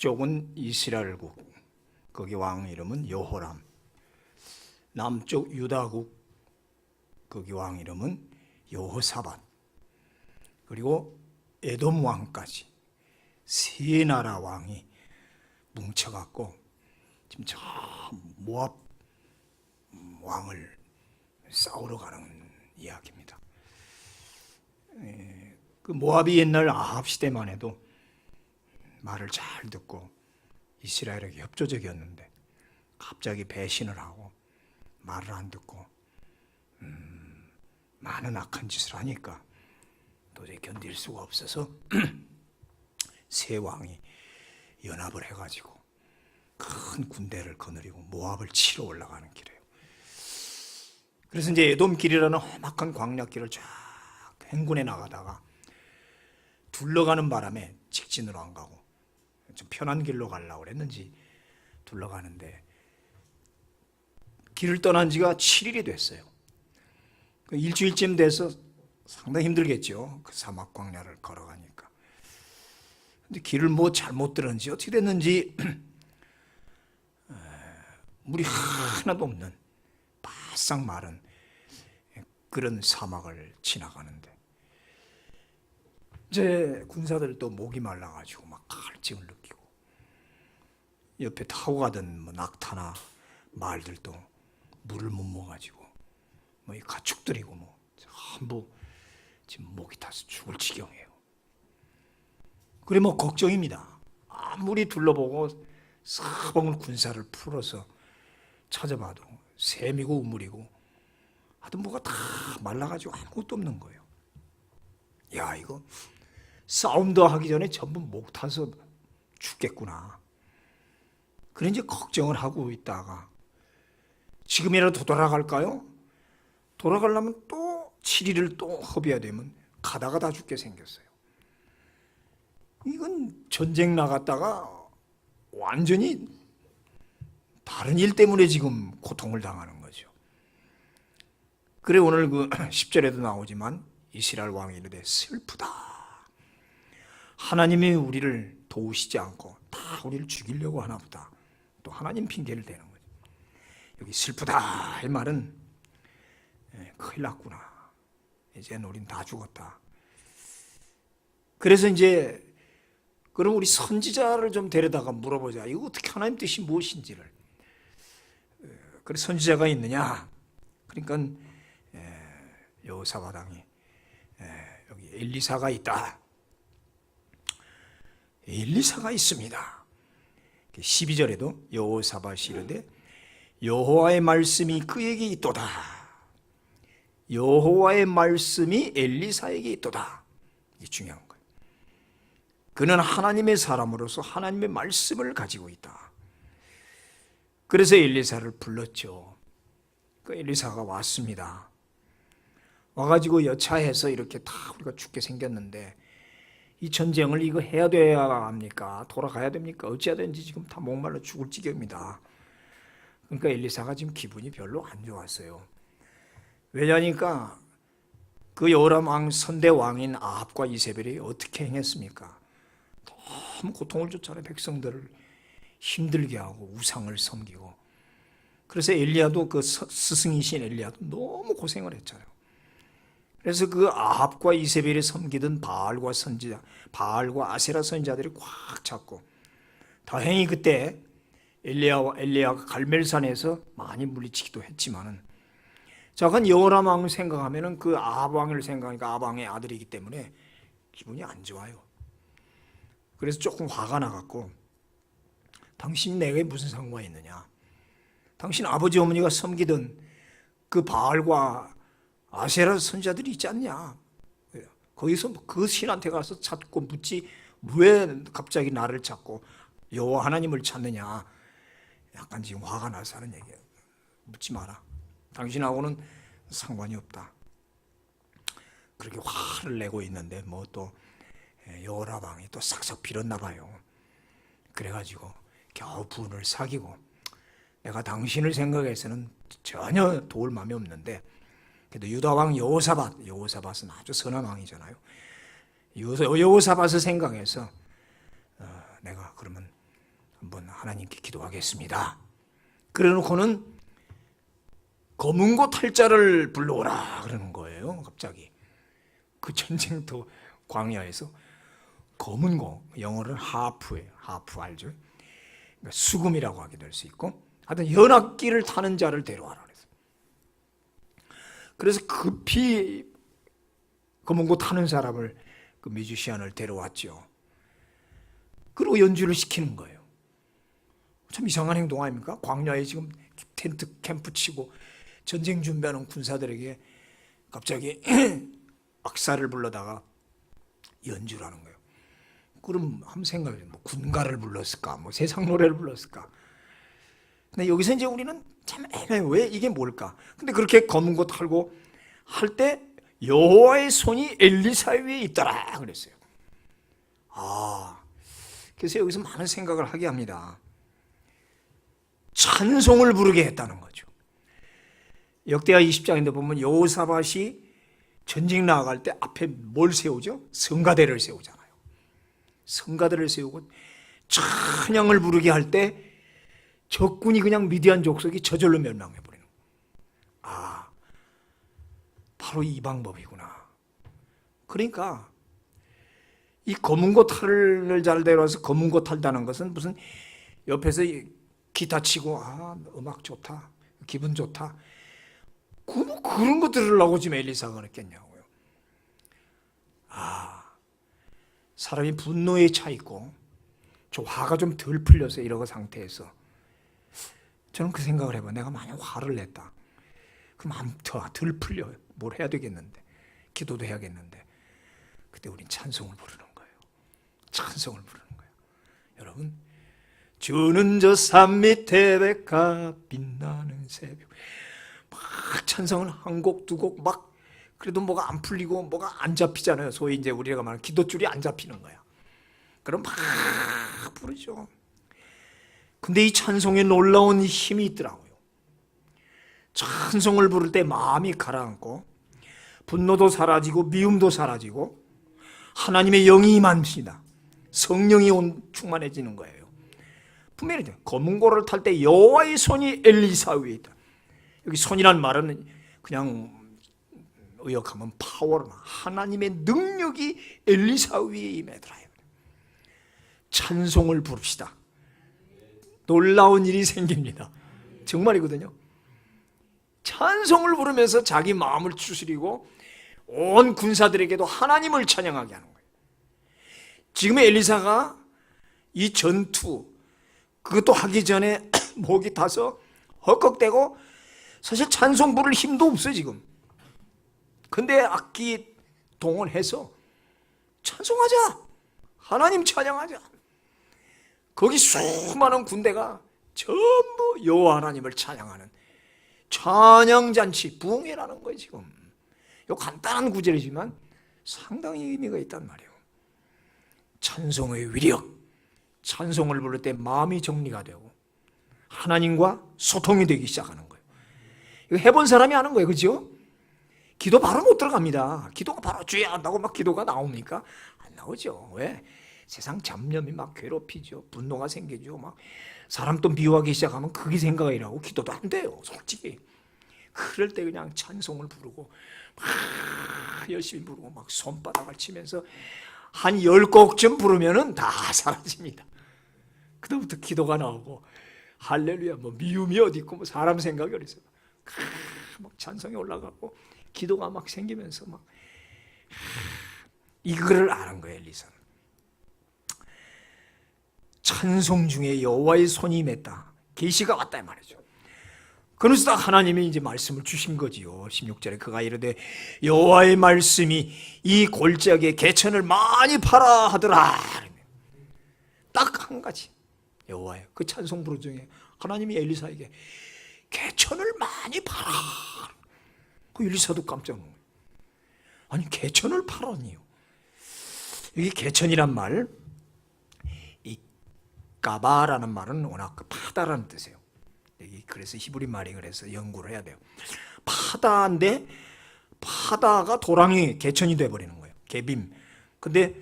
북쪽은 이스라엘국, 거기 왕 이름은 여호람. 남쪽 유다국, 거기 왕 이름은 여호사밧. 그리고 에돔 왕까지 세 나라 왕이 뭉쳐갖고 지금 저 모압 왕을 싸우러 가는 이야기입니다. 그 모압이 옛날 아합 시대만 해도 말을 잘 듣고 이스라엘에게 협조적이었는데 갑자기 배신을 하고 말을 안 듣고 많은 악한 짓을 하니까 도저히 견딜 수가 없어서 세 왕이 연합을 해가지고 큰 군대를 거느리고 모압을 치러 올라가는 길이에요. 그래서 이제 에돔 길이라는 험악한 광야길을 쫙 행군해 나가다가 둘러가는 바람에 직진으로 안 가고 좀 편한 길로 가려고 그랬는지 둘러가는데 길을 떠난 지가 7일이 됐어요. 일주일쯤 돼서 상당히 힘들겠죠. 그 사막 광야를 걸어가니까. 근데 길을 뭐 잘못 들었는지 어떻게 됐는지 물이 하나도 없는 바싹 마른 그런 사막을 지나가는데 이제 군사들도 목이 말라가지고 막 갈증을 느끼고 옆에 타고 가던 뭐 낙타나 말들도 물을 못 먹어가지고 뭐 이 가축들이고 뭐 전부 지금 목이 타서 죽을 지경이에요. 그래 뭐 걱정입니다. 아무리 둘러보고 사방을 군사를 풀어서 찾아봐도 샘이고 우물이고 하여튼 뭐가 다 말라가지고 아무것도 없는 거예요. 야, 이거 싸움도 하기 전에 전부 목 타서 죽겠구나. 그래 이제 걱정을 하고 있다가 지금이라도 돌아갈까요? 돌아가려면 또 7일을 또 허비해야 되면 가다가 다 죽게 생겼어요. 이건 전쟁 나갔다가 완전히 다른 일 때문에 지금 고통을 당하는 거죠. 그래 오늘 그 10절에도 나오지만 이스라엘 왕이 이르되 슬프다. 하나님이 우리를 도우시지 않고 다 우리를 죽이려고 하나 보다. 또 하나님 핑계를 대는 거죠. 여기 슬프다 이 말은 큰일 났구나. 이제는 우린 다 죽었다. 그래서 이제 그럼 우리 선지자를 좀 데려다가 물어보자. 이거 어떻게 하나님 뜻이 무엇인지를. 그래서 선지자가 있느냐? 그러니까 여호사밧 왕이 여기 엘리사가 있다. 엘리사가 있습니다. 12절에도 여호사밧이 이르되 여호와의 말씀이 그에게 있도다. 여호와의 말씀이 엘리사에게 있도다. 이게 중요한 거예요. 그는 하나님의 사람으로서 하나님의 말씀을 가지고 있다. 그래서 엘리사를 불렀죠. 그 엘리사가 왔습니다. 와가지고 여차해서 이렇게 다 우리가 죽게 생겼는데 이 전쟁을 이거 해야 돼야 합니까? 돌아가야 됩니까? 어찌해야 되는지 지금 다 목말라 죽을 지경입니다. 그러니까 엘리사가 지금 기분이 별로 안 좋았어요. 왜냐니까 그 여호람 왕 선대 왕인 아합과 이세벨이 어떻게 행했습니까? 너무 고통을 줬잖아요. 백성들을 힘들게 하고 우상을 섬기고. 그래서 엘리야도 그 스승이신 엘리야도 너무 고생을 했잖아요. 그래서 그 아합과 이세벨이 섬기던 바알과 선지자, 바알과 아세라 선지자들이 꽉 잡고 다행히 그때 엘리야가 갈멜산에서 많이 물리치기도 했지만은 자간 여호람 왕을 생각하면은 그 아합 왕을 생각하니까 아합 왕의 아들이기 때문에 기분이 안 좋아요. 그래서 조금 화가 나갖고 당신이 내게 무슨 상관이 있느냐? 당신 아버지 어머니가 섬기던 그 바알과 아세라 선지자들이 있지 않냐? 거기서 그 신한테 가서 찾고 묻지 왜 갑자기 나를 찾고 여호와 하나님을 찾느냐? 약간 지금 화가 나서 하는 얘기예요. 묻지 마라. 당신하고는 상관이 없다. 그렇게 화를 내고 있는데 뭐 또 여호람 왕이 또 싹싹 빌었나 봐요. 그래가지고 겨우 분을 사귀고 내가 당신을 생각해서는 전혀 도울 마음이 없는데 그래도 유다 왕 여호사밧은 아주 선한 왕이잖아요. 여호사밧을 생각해서 내가 그러면 한번 하나님께 기도하겠습니다. 그래놓고는 검은 고 탈자를 불러오라 그러는 거예요. 갑자기 그 전쟁터 광야에서 검은 고, 영어로는 하프예요. 하프 알죠? 그러니까 수금이라고 하게 될 수 있고, 하여튼 연합기를 타는 자를 데려와라 그랬어요. 그래서 급히 검은 고 타는 사람을, 그 뮤지션을 데려왔죠. 그리고 연주를 시키는 거예요. 참 이상한 행동 아닙니까? 광야에 지금 텐트 캠프 치고 전쟁 준비하는 군사들에게 갑자기 악사를 불러다가 연주를 하는 거예요. 그럼 한번 생각해 보세요. 뭐 군가를 불렀을까? 뭐 세상 노래를 불렀을까? 근데 여기서 이제 우리는 참 애매해요. 왜 이게 뭘까? 근데 그렇게 검은 거 탈고 할 때 여호와의 손이 엘리사 위에 있더라 그랬어요. 그래서 여기서 많은 생각을 하게 합니다. 찬송을 부르게 했다는 거죠. 역대하 20장인데 보면 여호사밧이 전쟁 나아갈 때 앞에 뭘 세우죠? 성가대를 세우잖아요. 성가대를 세우고 찬양을 부르게 할 때 적군이 그냥 미디안 족속이 저절로 멸망해버리는 거예요. 바로 이 방법이구나. 그러니까 이 검은 고 탈을 잘 데려와서 검은 고 탈다는 것은 무슨 옆에서 기타 치고 음악 좋다, 기분 좋다, 그런 거 들으려고 지금 엘리사가 그랬겠냐고요. 사람이 분노에 차 있고 저 화가 좀 덜 풀려서 이러고 상태에서 저는 그 생각을 해봐. 내가 만약 화를 냈다, 그럼 덜 풀려. 뭘 해야 되겠는데, 기도도 해야겠는데, 그때 우린 찬송을 부르는 거예요. 찬송을 부르는 거예요. 여러분, 주는 저 산 밑에 백가 빛나는 새벽, 막 찬송을 한 곡 두 곡 막, 그래도 뭐가 안 풀리고 뭐가 안 잡히잖아요. 소위 이제 우리가 말하는 기도줄이 안 잡히는 거야. 그럼 막 부르죠. 근데 이 찬송에 놀라운 힘이 있더라고요. 찬송을 부를 때 마음이 가라앉고 분노도 사라지고 미움도 사라지고 하나님의 영이 임합니다. 성령이 충만해지는 거예요. 분명히 검은 고를 탈 때 여호와의 손이 엘리사 위에 있다. 여기 손이란 말은 그냥 의역하면 파워로, 하나님의 능력이 엘리사 위에 임하더라. 찬송을 부릅시다. 놀라운 일이 생깁니다. 정말이거든요. 찬송을 부르면서 자기 마음을 추스리고 온 군사들에게도 하나님을 찬양하게 하는 거예요. 지금 엘리사가 이 전투, 그것도 하기 전에 목이 타서 헉헉대고 사실 찬송 부를 힘도 없어요 지금. 근데 악기 동원해서 찬송하자, 하나님 찬양하자. 거기 수많은 군대가 전부 여호와 하나님을 찬양하는 찬양잔치, 부흥회라는 거예요 지금. 이 간단한 구절이지만 상당히 의미가 있단 말이에요. 찬송의 위력, 찬송을 부를 때 마음이 정리가 되고 하나님과 소통이 되기 시작하는 거예요. 이거 해본 사람이 하는 거예요, 그렇죠? 기도 바로 못 들어갑니다. 기도가 바로 주여 한다고 막 기도가 나옵니까? 안 나오죠. 왜? 세상 잡념이 막 괴롭히죠. 분노가 생기죠. 막 사람 또 미워하기 시작하면 그게 생각이라고 기도도 안 돼요, 솔직히. 그럴 때 그냥 찬송을 부르고 막 열심히 부르고 막 손바닥을 치면서 한 10곡쯤 부르면은 다 사라집니다. 그다음부터 기도가 나오고 할렐루야, 뭐 미움이 어디 있고 뭐 사람 생각이 어디 있어요. 막 찬송이 올라가고 기도가 막 생기면서 막 이거를 아는 거예요, 엘리사는. 찬송 중에 여호와의 손이 임했다, 계시가 왔다 이 말이죠. 그래서 하나님이 이제 말씀을 주신 거지요. 16절에 그가 이르되 여호와의 말씀이 이 골짜기에 개천을 많이 파라 하더라. 딱 한 가지, 여호와의 그 찬송 부르 중에 하나님이 엘리사에게 개천을 많이 파라. 그 엘리사도 깜짝 놀라요. 아니 개천을 파라니요. 여기 개천이란 말, 이 까바라는 말은 워낙 파다라는 뜻이에요. 그래서 히브리 말이 그래서 연구를 해야 돼요. 파다인데 파다가 도랑이 개천이 돼버리는 거예요. 개빔. 근데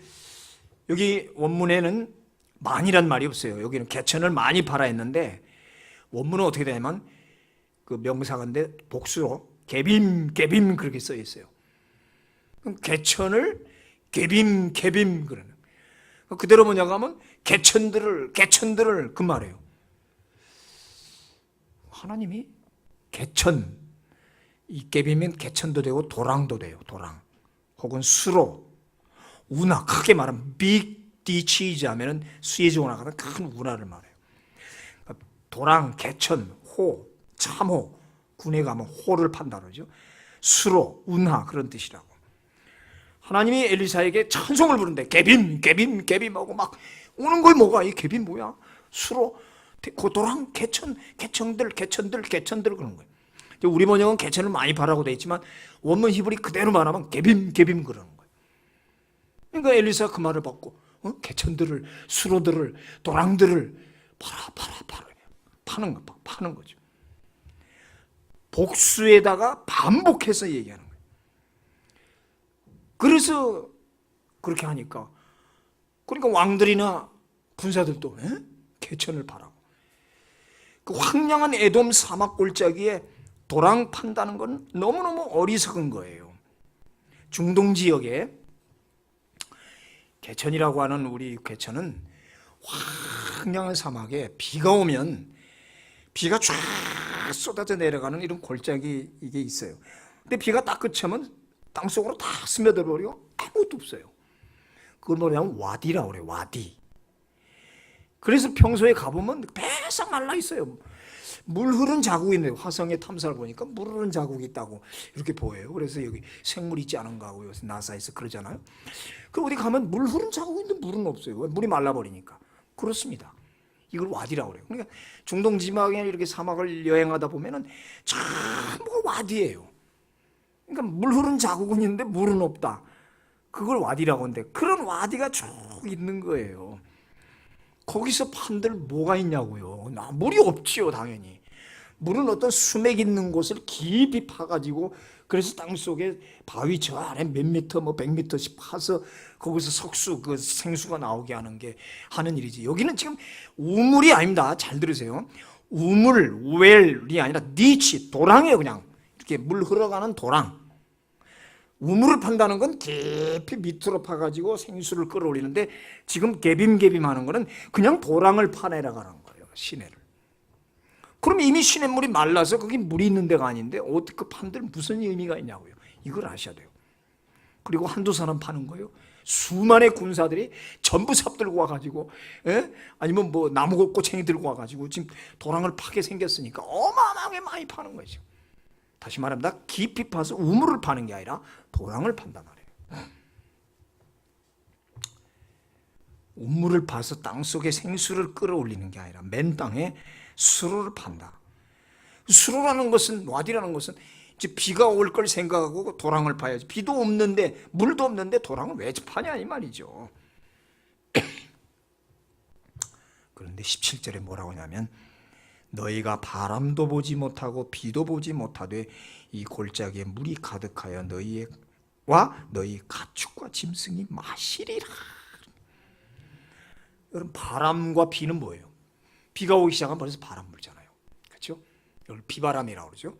여기 원문에는 많이란 말이 없어요. 여기는 개천을 많이 팔아 했는데 원문은 어떻게 되냐면 그 명사인데 복수로 개빔 그렇게 써 있어요. 그럼 개천을 개빔 그러는. 그대로 뭐냐고 하면 개천들을 그 말이에요. 하나님이 개천, 이 개빔은 개천도 되고 도랑도 돼요. 도랑 혹은 수로, 운하, 크게 말하면 빅 디치즈 하면은 수에즈 운하 같은 큰 운하를 말해요. 도랑, 개천, 호, 참호, 군에 가면 호를 판다 그러죠. 수로, 운하 그런 뜻이라고. 하나님이 엘리사에게 찬송을 부르는데 개빔 하고 막 오는 걸 뭐가 이 개빔 뭐야? 수로, 도랑, 개천들 그런 거예요. 우리 번역은 개천을 많이 바라고 돼 있지만 원문 히브리 그대로 말하면 개빔 그러는 거예요. 그러니까 엘리사가 그 말을 받고 개천들을, 수로들을, 도랑들을 파는 거죠. 복수에다가 반복해서 얘기하는 거예요. 그래서 그렇게 하니까 그러니까 왕들이나 군사들도 개천을 바라고 그 황량한 에돔 사막 골짜기에 도랑 판다는 건 너무너무 어리석은 거예요. 중동 지역에 개천이라고 하는 우리 개천은 황량한 사막에 비가 오면 비가 쫙 쏟아져 내려가는 이런 골짜기 이게 있어요. 근데 비가 딱 그치면 땅속으로 다 스며들어 버리고 아무것도 없어요. 그걸 뭐냐면 와디라고 그래요. 와디. 그래서 평소에 가보면 배싹 말라 있어요. 물 흐른 자국이 있는데 화성에 탐사를 보니까 물 흐른 자국이 있다고 이렇게 보여요. 그래서 여기 생물 있지 않은가 하고 요새 나사에서 그러잖아요. 그 어디 가면 물 흐른 자국이 있는데 물은 없어요. 물이 말라버리니까. 그렇습니다. 이걸 와디라고 그래요. 그러니까 중동 지방에 이렇게 사막을 여행하다 보면은 전부 와디예요. 그러니까 물 흐른 자국은 있는데 물은 없다. 그걸 와디라고 하는데 그런 와디가 쭉 있는 거예요. 거기서 판들 뭐가 있냐고요. 물이 없지요, 당연히. 물은 어떤 수맥 있는 곳을 깊이 파가지고 그래서 땅속에 바위 저 아래 몇 미터, 100미터씩 파서 거기서 석수, 그 생수가 나오게 하는 게 하는 일이지. 여기는 지금 우물이 아닙니다. 잘 들으세요. 우물, 웰이 아니라 니치, 도랑이에요, 그냥. 이렇게 물 흘러가는 도랑. 우물을 판다는 건 깊이 밑으로 파가지고 생수를 끌어올리는데 지금 개빔 하는 거는 그냥 도랑을 파내려가는 거예요. 시내를. 그럼 이미 시냇물이 말라서 거기 물이 있는 데가 아닌데 어떻게 그 판들 무슨 의미가 있냐고요. 이걸 아셔야 돼요. 그리고 한두 사람 파는 거예요. 수만의 군사들이 전부 삽 들고 와가지고 아니면 뭐 나무 꼬챙이 들고 와가지고 지금 도랑을 파게 생겼으니까 어마어마하게 많이 파는 거죠. 다시 말합니다. 깊이 파서 우물을 파는 게 아니라 도랑을 판단 말이에요. 우물을 파서 땅속에 생수를 끌어올리는 게 아니라 맨 땅에 수로를 판다. 수로라는 것은, 와디라는 것은 이제 비가 올 걸 생각하고 도랑을 파야지. 비도 없는데, 물도 없는데 도랑을 왜 파냐 이 말이죠. 그런데 17절에 뭐라고 하냐면 너희가 바람도 보지 못하고 비도 보지 못하되 이 골짜기에 물이 가득하여 너희와 너희 가축과 짐승이 마시리라. 여러분, 바람과 비는 뭐예요? 비가 오기 시작하면 벌써 바람 불잖아요. 그렇죠? 이걸 비바람이라고 그러죠.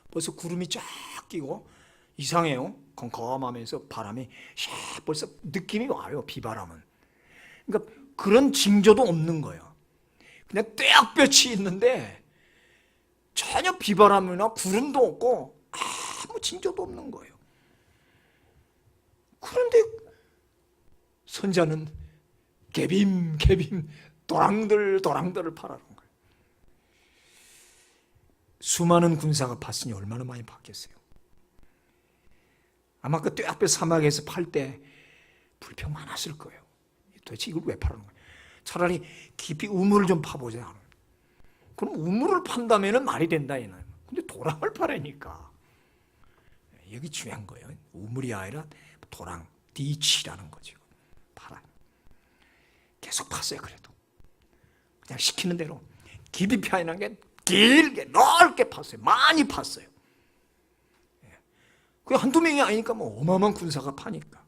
벌써 구름이 쫙 끼고 이상해요. 컴컴하면서 바람이 샥 벌써 느낌이 와요. 비바람은. 그러니까 그런 징조도 없는 거예요. 그냥 떼약볕이 있는데 전혀 비바람이나 구름도 없고 아무 징조도 없는 거예요. 그런데 선자는 개빔 도랑들을 팔아는 거예요. 수많은 군사가 팠으니 얼마나 많이 팠겠어요. 아마 그 떼약볕 사막에서 팔 때 불평 많았을 거예요. 도대체 이걸 왜 파는 거예요? 차라리 깊이 우물을 좀 파보자. 그럼 우물을 판다면 말이 된다. 근데 도랑을 파라니까. 여기 중요한 거예요. 우물이 아니라 도랑, 디치라는 거죠. 파라. 계속 팠어요. 그래도 그냥 시키는 대로 깊이 파이는 게 길게 넓게 팠어요. 많이 팠어요. 그게 한두 명이 아니니까 뭐 어마어마한 군사가 파니까.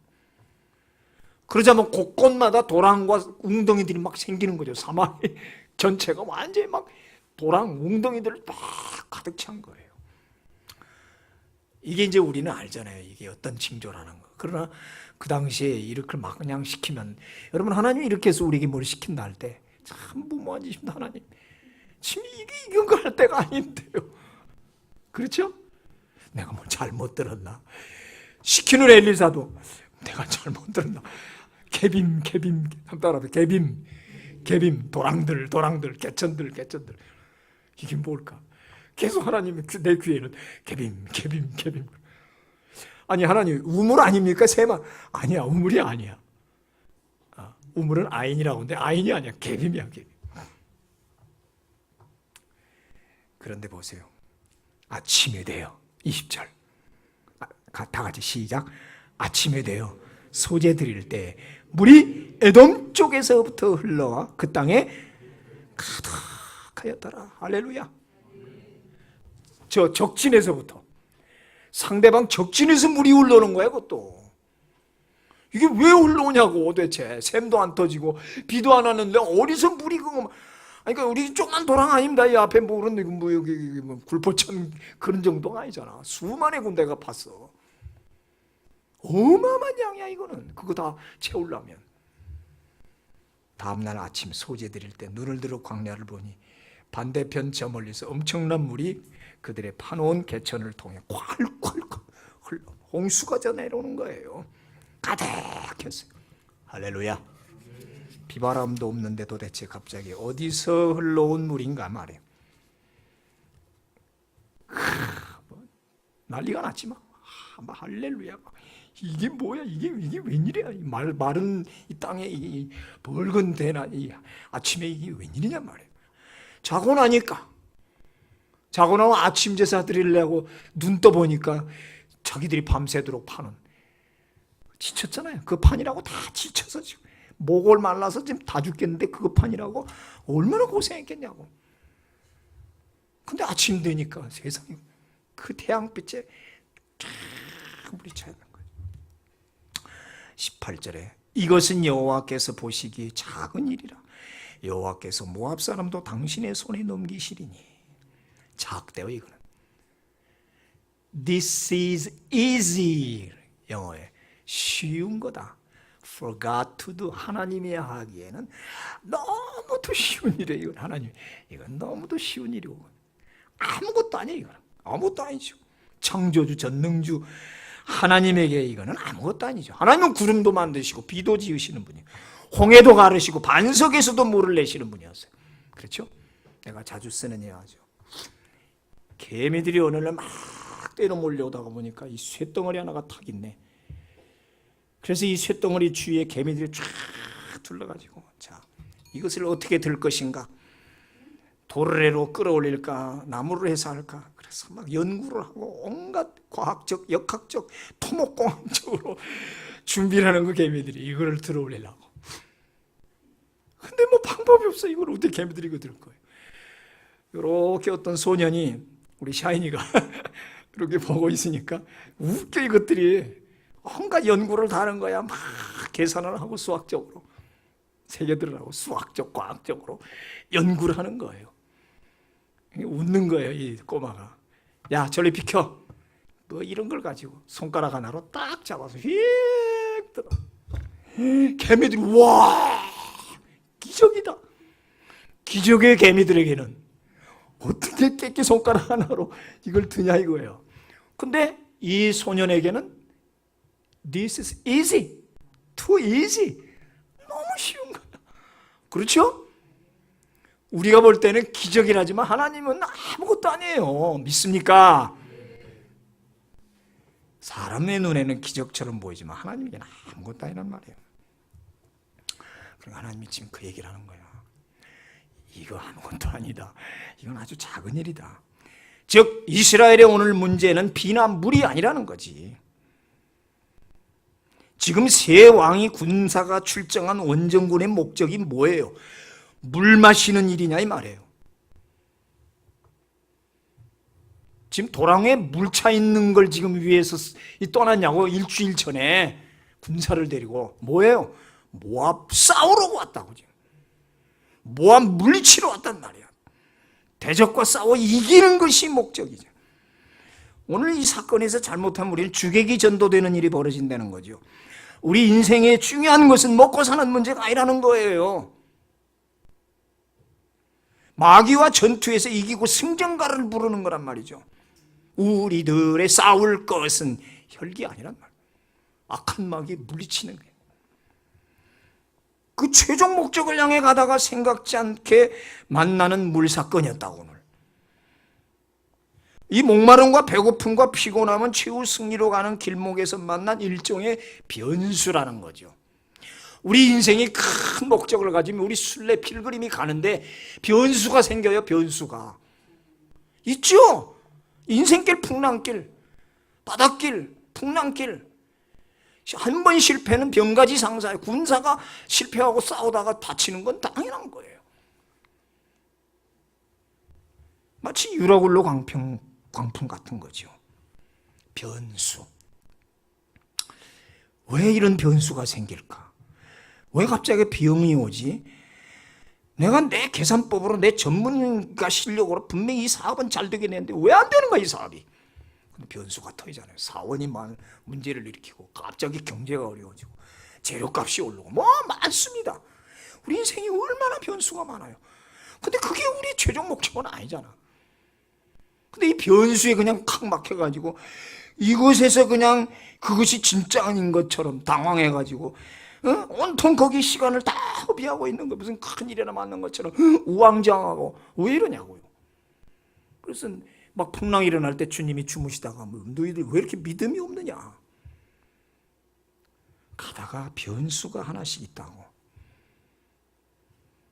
그러자면 곳곳마다 도랑과 웅덩이들이 막 생기는 거죠. 사막 전체가 완전히 막 도랑 웅덩이들 막 가득 찬 거예요. 이게 이제 우리는 알잖아요. 이게 어떤 징조라는 거. 그러나 그 당시에 이렇게 막 그냥 시키면, 여러분, 하나님이 이렇게 해서 우리에게 뭘 시킨다 할 때 참 무모한 짓입니다. 하나님 지금 이게 이건 거 할 때가 아닌데요. 그렇죠? 내가 뭐 잘못 들었나? 시키는 엘리사도 내가 잘못 들었나? 개빔 따라서 개빔 도랑들 개천들 이게 뭘까? 계속 하나님이 내 귀에는 개빔 아니 하나님 우물 아닙니까? 새만 아니야, 우물이 아니야. 우물은 아인이라고 하는데 아인이 아니야, 개빔이야. 그런데 보세요, 아침이 돼요. 20절 다 같이 시작. 아침이 되어 소재 드릴 때 물이 에돔 쪽에서부터 흘러와 그 땅에 가득하였더라. 할렐루야. 저 적진에서부터, 상대방 적진에서 물이 흘러오는 거야. 그것도 이게 왜 흘러오냐고. 도대체 샘도 안 터지고 비도 안 왔는데 어디서 물이 그거. 그러니까 우리 조그만 도랑 아닙니다. 이 앞에 뭐 그런 뭐 여기 뭐 굴포천 그런 정도가 아니잖아. 수만의 군데가 팠어. 어마어마한 양이야 이거는. 그거 다 채우려면. 다음날 아침 소재 드릴 때 눈을 들어 광야를 보니 반대편 저 멀리서 엄청난 물이 그들의 파놓은 개천을 통해 콸콸콸 흘러 홍수가 져 내려오는 거예요. 가득했어요. 할렐루야. 비바람도 없는데 도대체 갑자기 어디서 흘러온 물인가 말이에요. 난리가 났지 막. 할렐루야. 이게 뭐야? 이게 웬일이야? 마른 이 땅에 이 붉은 대나 이 아침에 이게 웬일이냐 말이에요. 자고 나면 아침 제사 드리려고 눈 떠보니까 자기들이 밤새도록 파는, 지쳤잖아요. 그 판이라고 다 지쳐서 지금 목을 말라서 지금 다 죽겠는데 그거 판이라고 얼마나 고생했겠냐고. 근데 아침 되니까 세상에 그 태양빛에 쫙 물이 차는 거예요. 18절에 이것은 여호와께서 보시기에 작은 일이라. 여호와께서 모압 사람도 당신의 손에 넘기시리니. 작대요 이거는. This is easy. 영어에 쉬운 거다. For God to do. 하나님이 하기에는 너무도 쉬운 일이에요. 이건 하나님, 이건 너무도 쉬운 일이고 아무것도 아니에요. 이거는 아무것도 아니죠. 창조주 전능주 하나님에게 이거는 아무것도 아니죠. 하나님은 구름도 만드시고 비도 지으시는 분이에요. 홍해도 가르시고 반석에서도 물을 내시는 분이었어요. 그렇죠? 내가 자주 쓰는 예화죠. 개미들이 어느 날 막 때려 몰려오다가 보니까 이 쇳덩어리 하나가 탁 있네. 그래서 이 쇳덩어리 주위에 개미들이 쫙 둘러가지고, 자, 이것을 어떻게 들 것인가? 도르래로 끌어올릴까? 나무를 해서 할까? 그래서 막 연구를 하고 온갖 과학적, 역학적, 토목공학적으로 준비를 하는 그 개미들이 이거를 들어올리려고. 근데 뭐 방법이 없어. 이걸 어떻게 개미들이 이거 들 거예요? 이렇게 어떤 소년이, 우리 샤이니가 이렇게 보고 있으니까 웃겨. 이것들이 온갖 연구를 다 하는 거야. 막 계산을 하고 수학적으로 세계들을 하고 수학적, 과학적으로 연구를 하는 거예요. 웃는 거예요, 이 꼬마가. 야, 저리 비켜. 뭐 이런 걸 가지고 손가락 하나로 딱 잡아서 휙 들어. 개미들이 와, 기적이다. 기적의 개미들에게는 어떻게 깨끼 손가락 하나로 이걸 드냐 이거예요. 근데 이 소년에게는 This is easy, too easy. 너무 쉬운 거야. 그렇죠? 우리가 볼 때는 기적이라지만 하나님은 아무것도 아니에요. 믿습니까? 사람의 눈에는 기적처럼 보이지만 하나님에게는 아무것도 아니란 말이에요. 그러니까 하나님이 지금 그 얘기를 하는 거야. 이거 아무것도 아니다. 이건 아주 작은 일이다. 즉 이스라엘의 오늘 문제는 비나 물이 아니라는 거지. 지금 세 왕이 군사가 출정한 원정군의 목적이 뭐예요? 물 마시는 일이냐 이 말이에요. 지금 도랑에 물 차 있는 걸 지금 위에서 떠났냐고. 일주일 전에 군사를 데리고 뭐예요? 모압 싸우러 왔다고. 모압 물리치러 왔단 말이야. 대적과 싸워 이기는 것이 목적이죠. 오늘 이 사건에서 잘못하면 우리는 주객이 전도되는 일이 벌어진다는 거죠. 우리 인생에 중요한 것은 먹고 사는 문제가 아니라는 거예요. 마귀와 전투에서 이기고 승전가를 부르는 거란 말이죠. 우리들의 싸울 것은 혈기 아니란 말이에요. 악한 마귀 물리치는 거예요. 그 최종 목적을 향해 가다가 생각지 않게 만나는 물사건이었다고. 오늘 이 목마름과 배고픔과 피곤함은 최후 승리로 가는 길목에서 만난 일종의 변수라는 거죠. 우리 인생이 큰 목적을 가지면 우리 순례 필그림이 가는데 변수가 생겨요. 변수가 있죠. 인생길, 풍랑길, 바닷길, 풍랑길. 한 번 실패는 병가지 상사예요. 군사가 실패하고 싸우다가 다치는 건 당연한 거예요. 마치 유라굴로 광풍 같은 거죠. 변수. 왜 이런 변수가 생길까? 왜 갑자기 병이 오지? 내가 내 계산법으로 내 전문가 실력으로 분명히 이 사업은 잘 되게 되는데 왜 안 되는 거야 이 사업이? 근데 변수가 터지잖아요. 사원이 문제를 일으키고 갑자기 경제가 어려워지고 재료값이 오르고 뭐 많습니다. 우리 인생이 얼마나 변수가 많아요. 근데 그게 우리 최종 목적은 아니잖아. 근데 이 변수에 그냥 칵 막혀가지고 이곳에서 그냥 그것이 진짜 아닌 것처럼 당황해가지고 온통 거기 시간을 다 허비하고 있는 거, 무슨 큰일이나 맞는 것처럼 우왕좌왕하고 왜 이러냐고요. 그래서 막 풍랑이 일어날 때 주님이 주무시다가 너희들 왜 이렇게 믿음이 없느냐. 가다가 변수가 하나씩 있다고.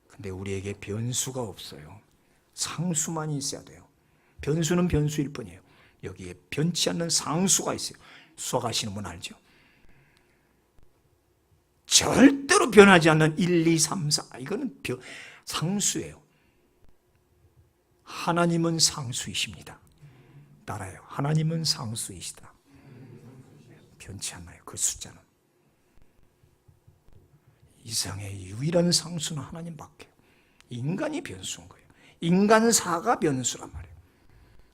근데 우리에게 변수가 없어요. 상수만 있어야 돼요. 변수는 변수일 뿐이에요. 여기에 변치 않는 상수가 있어요. 수학하시는 분 알죠? 절대로 변하지 않는 1, 2, 3, 4 이거는 상수예요. 하나님은 상수이십니다. 따라요. 하나님은 상수이시다. 변치 않나요? 그 숫자는. 이상의 유일한 상수는 하나님밖에. 인간이 변수인 거예요. 인간사가 변수란 말이에요.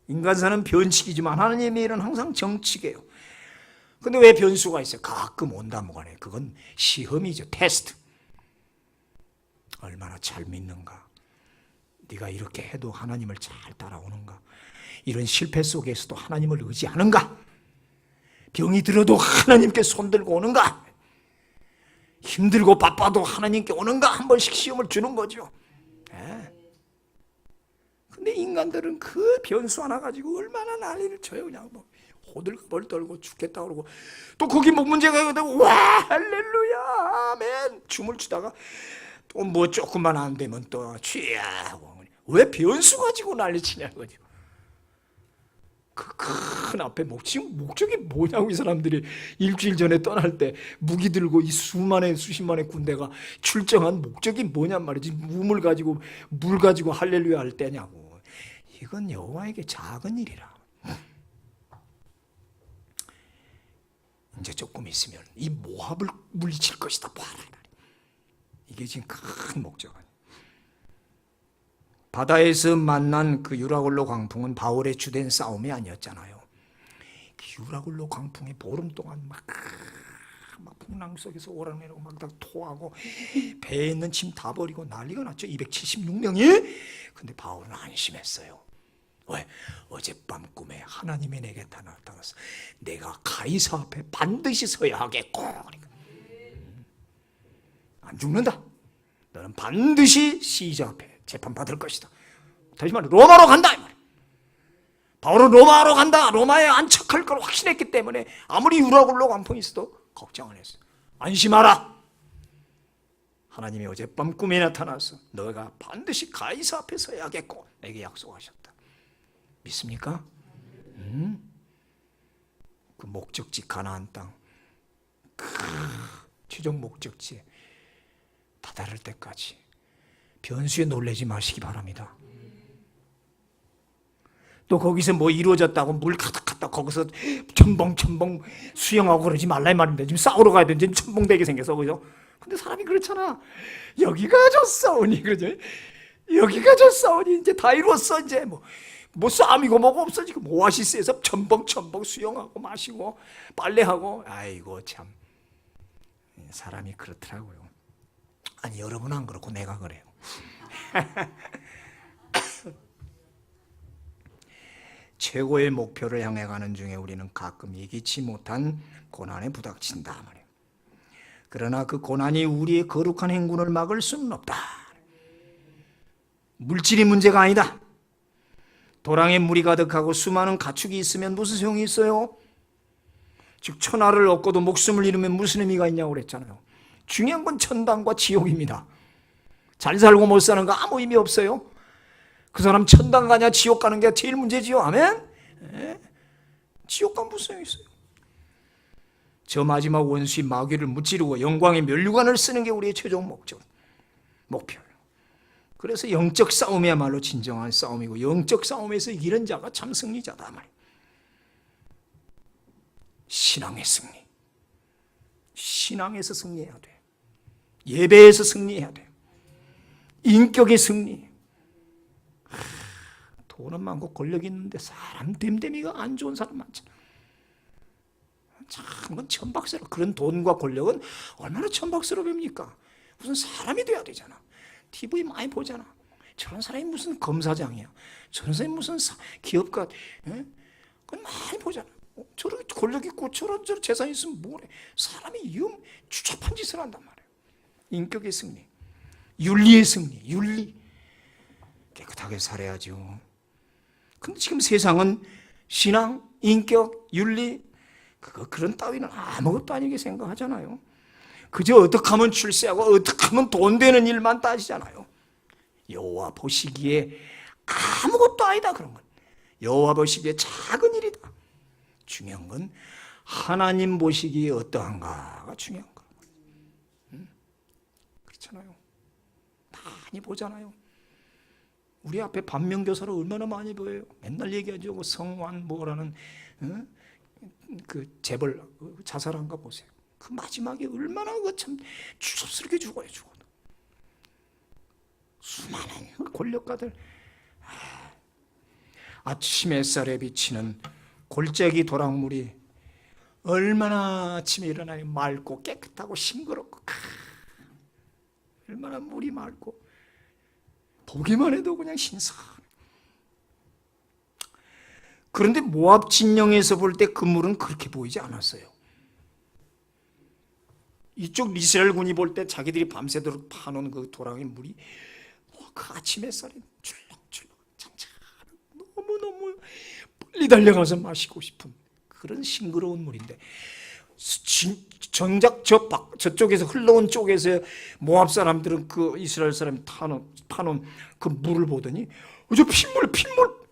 인간사는 변칙이지만 하나님의 일은 항상 정칙이에요. 근데 왜 변수가 있어요? 가끔 온다 뭐가네. 그건 시험이죠. 테스트. 얼마나 잘 믿는가. 네가 이렇게 해도 하나님을 잘 따라오는가. 이런 실패 속에서도 하나님을 의지하는가. 병이 들어도 하나님께 손들고 오는가. 힘들고 바빠도 하나님께 오는가. 한 번씩 시험을 주는 거죠. 근데 인간들은 그 변수 하나 가지고 얼마나 난리를 쳐요. 그냥 뭐 호들갑을 떨고 죽겠다 그러고 또 거기 뭐 문제가 되고 와 할렐루야 아멘 춤을 추다가 또 뭐 조금만 안 되면 또 취하고. 왜 변수 가지고 난리치냐는 거죠. 그 큰 앞에 목적이 뭐냐고. 이 사람들이 일주일 전에 떠날 때 무기 들고 이 수십만의 군대가 출정한 목적이 뭐냔 말이지. 우물 가지고 물 가지고 할렐루야 할 때냐고. 이건 여호와에게 작은 일이라. 이제 조금 있으면 이 모압을 물리칠 것이다. 봐라. 이게 지금 큰 목적 아니에요. 바다에서 만난 그 유라굴로 광풍은 바울의 주된 싸움이 아니었잖아요. 그 유라굴로 광풍이 보름 동안 막 풍랑 속에서 오르내리고 막 토하고 배에 있는 짐 다 버리고 난리가 났죠. 276명이. 근데 바울은 안심했어요. 왜? 어젯밤 꿈에 하나님이 내게 나타나서 내가 가이사 앞에 반드시 서야 하겠고. 그러니까. 안 죽는다. 너는 반드시 시저 앞에 재판받을 것이다. 다시 말해 로마로 간다. 바울은 로마로 간다. 로마에 안착할 걸 확신했기 때문에 아무리 유라굴로 광풍이 있어도 걱정 안 했어요. 안심하라. 하나님이 어젯밤 꿈에 나타나서 너가 반드시 가이사 앞에 서야겠고 내게 약속하셨다. 믿습니까? 그 목적지 가나안 땅, 그 최종 목적지에 다다를 때까지 변수에 놀라지 마시기 바랍니다. 또 거기서 뭐 이루어졌다고 물 가득 갖다 딱 거기서 첨벙첨벙 수영하고 그러지 말라 이 말인데 지금 싸우러 가야 되는데 첨벙대게 생겨서 그죠? 근데 사람이 그렇잖아. 여기가 저 싸우니 그러죠? 여기가 저 싸우니 이제 다 이루었어 이제 뭐 싸움이고 뭐가 없어 지금 오아시스에서 첨벙첨벙 수영하고 마시고 빨래하고 아이고 참 사람이 그렇더라고요. 아니 여러분은 안 그렇고 내가 그래요. 최고의 목표를 향해 가는 중에 우리는 가끔 예기치 못한 고난에 부닥친다 말이에요. 그러나 그 고난이 우리의 거룩한 행군을 막을 수는 없다. 물질이 문제가 아니다. 도랑에 물이 가득하고 수많은 가축이 있으면 무슨 소용이 있어요? 즉 천하를 얻고도 목숨을 잃으면 무슨 의미가 있냐고 그랬잖아요. 중요한 건 천당과 지옥입니다. 잘 살고 못 사는 거 아무 의미 없어요. 그 사람 천당 가냐 지옥 가는 게 제일 문제지요. 아멘? 네? 지옥 가면 무슨 소용이 있어요? 저 마지막 원수인 마귀를 무찌르고 영광의 면류관을 쓰는 게 우리의 최종 목표예요. 그래서 영적 싸움이야말로 진정한 싸움이고 영적 싸움에서 이기는 자가 참 승리자다 말이에요. 신앙의 승리. 신앙에서 승리해야 돼. 예배에서 승리해야 돼. 인격의 승리. 돈은 많고 권력이 있는데 사람 됨됨이가 안 좋은 사람 많잖아. 참 그건 천박스러워. 그런 돈과 권력은 얼마나 천박스러워 보입니까? 무슨 사람이 돼야 되잖아. TV 많이 보잖아. 저런 사람이 무슨 검사장이야. 저런 사람이 무슨 기업가. 그건 많이 보잖아. 저렇게 권력 있고 저런 재산이 있으면 뭐래. 사람이 추잡한 짓을 한단 말이에요. 인격의 승리. 윤리의 승리. 윤리. 깨끗하게 살아야죠. 근데 지금 세상은 신앙, 인격, 윤리 그런 따위는 아무것도 아니게 생각하잖아요. 그저 어떻게 하면 출세하고 어떻게 하면 돈 되는 일만 따지잖아요. 여호와 보시기에 아무것도 아니다 그런 건. 여호와 보시기에 작은 일이다. 중요한 건 하나님 보시기에 어떠한가가 중요한 거예요. 그렇잖아요. 많이 보잖아요. 우리 앞에 반면교사를 얼마나 많이 보여요. 맨날 얘기하죠. 성환 뭐라는 그 재벌 자살한 거 보세요. 그 마지막에 얼마나 참 추접스럽게 죽어요. 수많은 권력가들. 아침 햇살에 비치는 골짜기 도랑물이 얼마나 아침에 일어나요. 맑고 깨끗하고 싱그럽고 얼마나 물이 맑고 보기만 해도 그냥 신선해. 그런데 모압 진영에서 볼 때 그 물은 그렇게 보이지 않았어요. 이쪽 이스라엘군이 볼 때 자기들이 밤새도록 파놓은 그 도랑의 물이 그 아침 햇살에 출렁출렁 잔잔한 너무너무 빨리 달려가서 마시고 싶은 그런 싱그러운 물인데 정작 저쪽에서 흘러온 쪽에서 모압 사람들은 그 이스라엘 사람이 파놓은 그 물을 보더니 저 핏물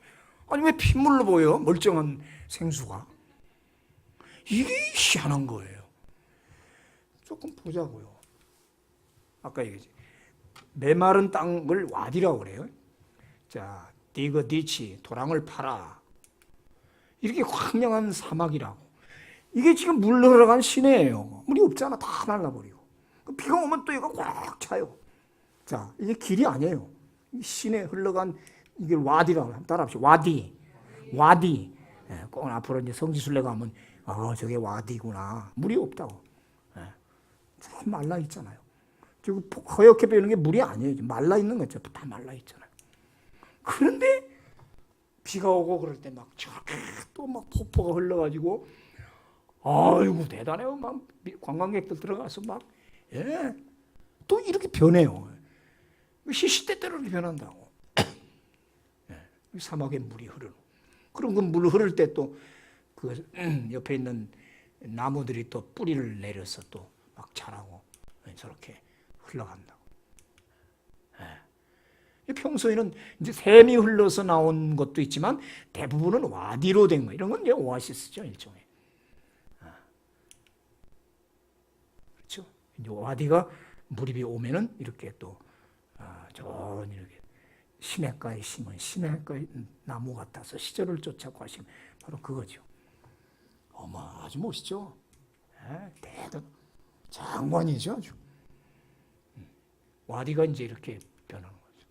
아니 왜 핏물로 보여? 멀쩡한 생수가. 이게 희한한 거예요. 조금 보자고요. 아까 얘기했지. 메마른 땅을 와디라고 그래요. 자, 디그 디치 도랑을 파라. 이렇게 황량한 사막이라고. 이게 지금 물 흘러간 시내예요. 물이 없잖아. 다 말라버리고. 비가 오면 또 이거 꽉 차요. 자, 이게 길이 아니에요. 시내 흘러간 이게 와디라고 한번 따라합시다. 와디. 꼭 앞으로 이제 성지순례 가면 저게 와디구나. 물이 없다고. 참 말라 있잖아요. 지금 허옇게 보이는 게 물이 아니에요. 말라 있는 거죠. 다 말라 있잖아요. 그런데 비가 오고 그럴 때 막 또 막 폭포가 흘러가지고 아이고 대단해요. 막 관광객들 들어가서 막 또 이렇게 변해요. 시시때때로 이렇게 변한다고. 사막에 물이 흐르고. 그럼 그 물 흐를 때 또 그 옆에 있는 나무들이 또 뿌리를 내려서 또 막 자라고 저렇게 흘러간다고. 평소에는 이제 샘이 흘러서 나온 것도 있지만 대부분은 와디로 된 거. 이런 건 이제 오아시스죠, 일종의. 그렇죠. 이제 와디가 물이 오면은 이렇게 또 좋은 이렇게 시냇가에 심은 시냇가의 나무 같아서 시절을 쫓아고 하시면 바로 그거죠. 아주 멋있죠. 대단 장관이죠, 아주. 와디가 이제 이렇게 변하는 거죠.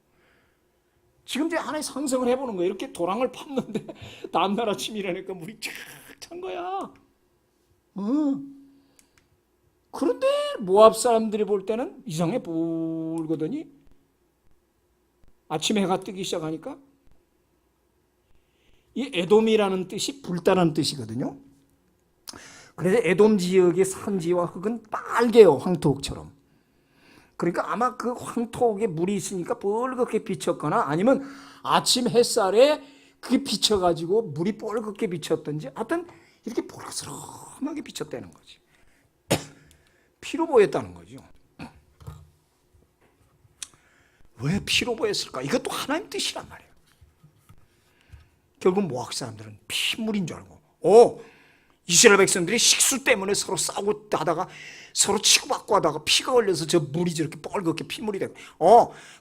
지금 이제 하나의 상상을 해보는 거예요. 이렇게 도랑을 팠는데 다음날 아침 일어나니까 물이 쫙 찬 거야. 그런데 모압 사람들이 볼 때는 이상해 보거더니 아침에 해가 뜨기 시작하니까 이 에돔이라는 뜻이 불다라는 뜻이거든요. 그래서 에돔 지역의 산지와 흙은 빨개요, 황토흙처럼. 그러니까 아마 그 황토흙에 물이 있으니까 뻘겋게 비쳤거나 아니면 아침 햇살에 그게 비쳐가지고 물이 뻘겋게 비쳤던지 하여튼 이렇게 보라스름하게 비쳤다는 거지. 피로 보였다는 거죠. 왜 피로 보였을까? 이것도 하나님 뜻이란 말이에요. 결국 모압 사람들은 피물인 줄 알고 이스라엘 백성들이 식수 때문에 서로 싸우고 하다가 서로 치고받고 하다가 피가 흘려서 저 물이 저렇게 뻘겋게 피물이 되고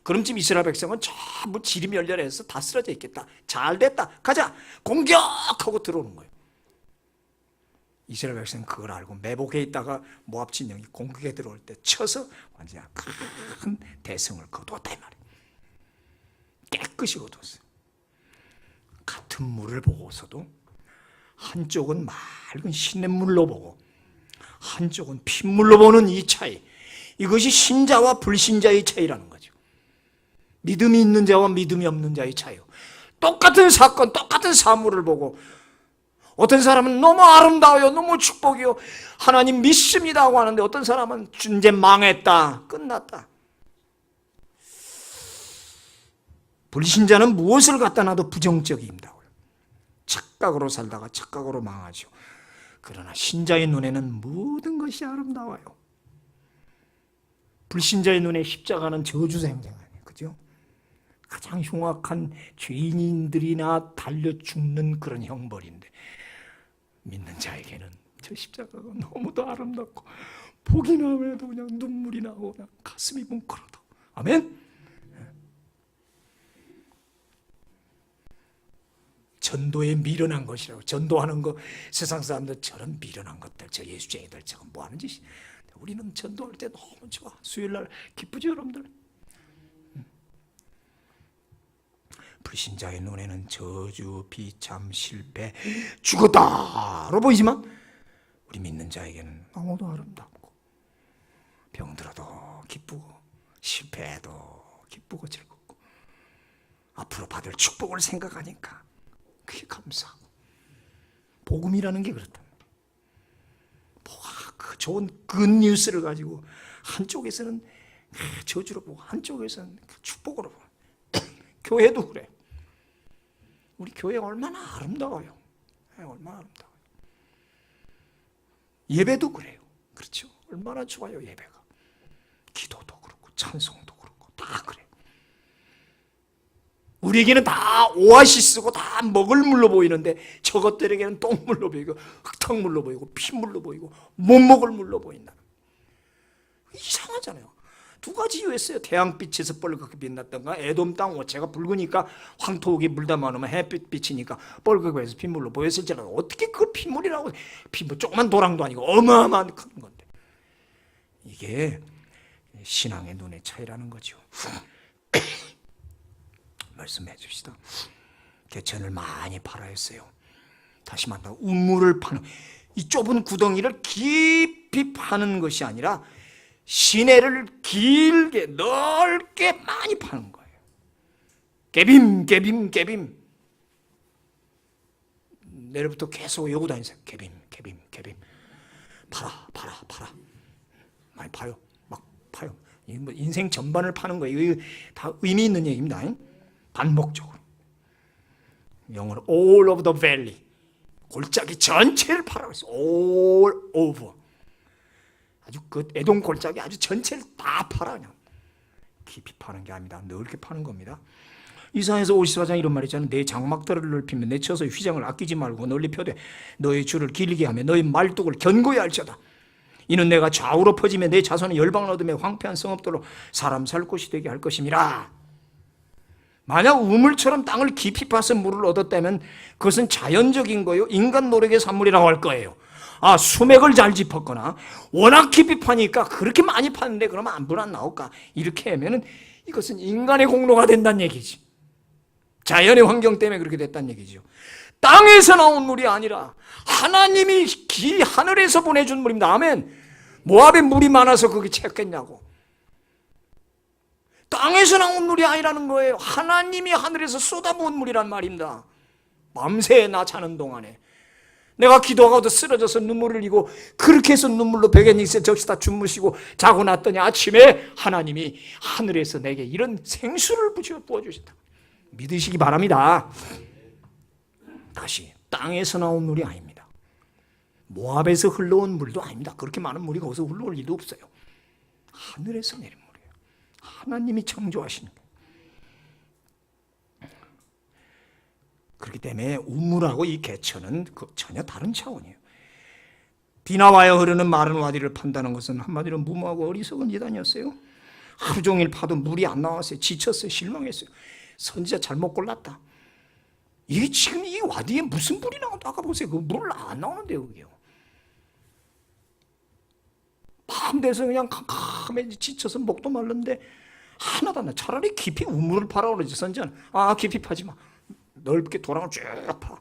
그럼 지금 이스라엘 백성은 전부 지름이 열렬해서 다 쓰러져 있겠다. 잘 됐다. 가자. 공격하고 들어오는 거예요. 이스라엘 백성은 그걸 알고 매복해 있다가 모압 진영이 공격에 들어올 때 쳐서 완전히 큰 대성을 거두었다 이 말이에요. 깨끗이 거두었어요. 같은 물을 보고서도 한쪽은 맑은 시냇물로 보고 한쪽은 핏물로 보는 이 차이, 이것이 신자와 불신자의 차이라는 거죠. 믿음이 있는 자와 믿음이 없는 자의 차이요. 똑같은 사건, 똑같은 사물을 보고 어떤 사람은 너무 아름다워요, 너무 축복이요, 하나님 믿습니다 하고 하는데 어떤 사람은 이제 망했다, 끝났다. 불신자는 무엇을 갖다 놔도 부정적입니다. 착각으로 살다가 착각으로 망하죠. 그러나 신자의 눈에는 모든 것이 아름다워요. 불신자의 눈에 십자가는 저주생생 아니에요, 그죠? 가장 흉악한 죄인들이나 달려 죽는 그런 형벌인데 믿는 자에게는 저 십자가가 너무도 아름답고 보기만 해도 그냥 눈물이 나고 그냥 가슴이 뭉클하다. 아멘. 전도에 미련한 것이라고. 전도하는 거 세상 사람들 저런 미련한 것들, 저 예수쟁이들 저건 뭐 하는 짓이. 우리는 전도할 때 너무 좋아. 수요일날 기쁘죠 여러분들. 불신자의 눈에는 저주, 비참, 실패, 죽었다로 보이지만 우리 믿는 자에게는 너무도 아름답고 병들어도 기쁘고 실패해도 기쁘고 즐겁고 앞으로 받을 축복을 생각하니까 그게 감사하고. 복음이라는 게 그렇다. 그 좋은 굿뉴스를 가지고 한쪽에서는 저주로 보고 한쪽에서는 축복으로 보고. 교회도 그래. 우리 교회 얼마나 아름다워요. 얼마나 아름다워요. 예배도 그래요. 그렇죠? 얼마나 좋아요 예배가. 기도도 그렇고 찬송도 그렇고 다 그래요. 우리에게는 다 오아시스고 다 먹을 물로 보이는데 저것들에게는 똥물로 보이고 흙탕물로 보이고 핏물로 보이고 못 먹을 물로 보인다. 이상하잖아요. 두 가지 이유였어요. 태양빛에서 뻘겋게 빛났던가, 에돔 땅 오체가 붉으니까 황토흙이 물 담아놓으면 햇빛 비치니까 뻘겋게 해서 핏물로 보였을지라도 어떻게 그걸 핏물이라고. 핏물 조그만 도랑도 아니고 어마어마한 큰 건데. 이게 신앙의 눈의 차이라는 거죠. 말씀해 줍시다. 개천을 많이 팔아 했어요. 다시 말하면 우물을 파는, 이 좁은 구덩이를 깊이 파는 것이 아니라 시내를 길게 넓게 많이 파는 거예요. 개빔 개빔 개빔. 내일부터 계속 외우고 다니세요. 개빔 개빔 개빔. 팔아 많이 파요. 막 파요. 뭐 인생 전반을 파는 거예요. 이거 다 의미 있는 얘기입니다. 반복적으로. 영어로 all over the valley. 골짜기 전체를 파라고 했어요. all over. 아주 그 에돔 골짜기 아주 전체를 다 팔아. 그냥 깊이 파는 게 아닙니다. 넓게 파는 겁니다. 이사야서 54장 이런 말이 있잖아요. 내 장막들을 넓히면 내 처소의 휘장을 아끼지 말고 널리 펴되 너의 줄을 길게 하며 너의 말뚝을 견고히 할지어다. 이는 내가 좌우로 퍼지며 내 자손의 열방을 얻으며 황폐한 성읍들로 사람 살 곳이 되게 할 것임이라. 만약 우물처럼 땅을 깊이 파서 물을 얻었다면 그것은 자연적인 거요, 인간 노력의 산물이라고 할 거예요. 수맥을 잘 짚었거나 워낙 깊이 파니까 그렇게 많이 파는데 그러면 물 안 나올까? 이렇게 하면은 이것은 인간의 공로가 된다는 얘기지. 자연의 환경 때문에 그렇게 됐다는 얘기죠. 땅에서 나온 물이 아니라 하나님이 하늘에서 보내준 물입니다. 아멘. 모압에 물이 많아서 그게 채웠겠냐고. 땅에서 나온 물이 아니라는 거예요. 하나님이 하늘에서 쏟아부은 물이란 말입니다. 밤새 나 자는 동안에 내가 기도하고도 쓰러져서 눈물을 흘리고 그렇게 해서 눈물로 베개니스에 적시다 주무시고 자고 났더니 아침에 하나님이 하늘에서 내게 이런 생수를 부어주신다. 믿으시기 바랍니다. 다시, 땅에서 나온 물이 아닙니다. 모압에서 흘러온 물도 아닙니다. 그렇게 많은 물이 거기서 흘러올 일도 없어요. 하늘에서 내린 물이에요. 하나님이 창조하신 거예요. 그렇기 때문에 우물하고 이 개천은 전혀 다른 차원이에요. 비나와여 흐르는 마른 와디를 판다는 것은 한마디로 무모하고 어리석은 이단이었어요. 하루 종일 파도 물이 안 나왔어요. 지쳤어요. 실망했어요. 선지자 잘못 골랐다. 이게 지금 이 와디에 무슨 물이 나온다? 아까 보세요. 그 물 안 나오는데요, 그게요. 밤 돼서 그냥 캄캄해 지쳐서 목도 말랐는데 하나도 안 나. 차라리 깊이 우물을 파라고 그러지. 선지자는 깊이 파지 마. 넓게 도랑을 쭉 파.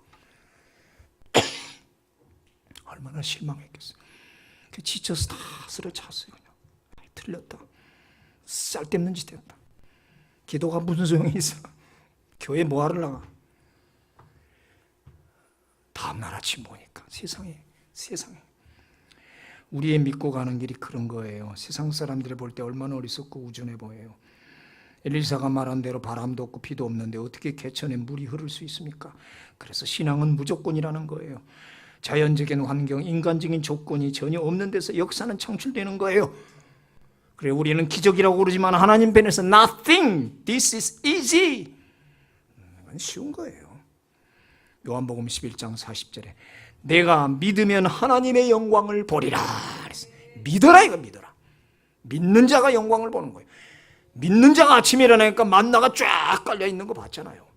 얼마나 실망했겠어요. 지쳐서 다 쓰러졌어요. 그냥 틀렸다. 쓸데없는 짓 했다. 기도가 무슨 소용이 있어? 교회 뭐하러 나가? 다음날 아침 보니까 세상에 우리의 믿고 가는 길이 그런 거예요. 세상 사람들이 볼 때 얼마나 어리석고 우준해 보여요. 엘리사가 말한 대로 바람도 없고 비도 없는데 어떻게 개천에 물이 흐를 수 있습니까? 그래서 신앙은 무조건이라는 거예요. 자연적인 환경, 인간적인 조건이 전혀 없는 데서 역사는 창출되는 거예요. 그래, 우리는 기적이라고 그러지만 하나님 편에서 nothing, this is easy. 이건 쉬운 거예요. 요한복음 11장 40절에 내가 믿으면 하나님의 영광을 보리라. 믿어라, 이거 믿어라. 믿는 자가 영광을 보는 거예요. 믿는 자가 아침에 일어나니까 만나가 쫙 깔려 있는 거 봤잖아요.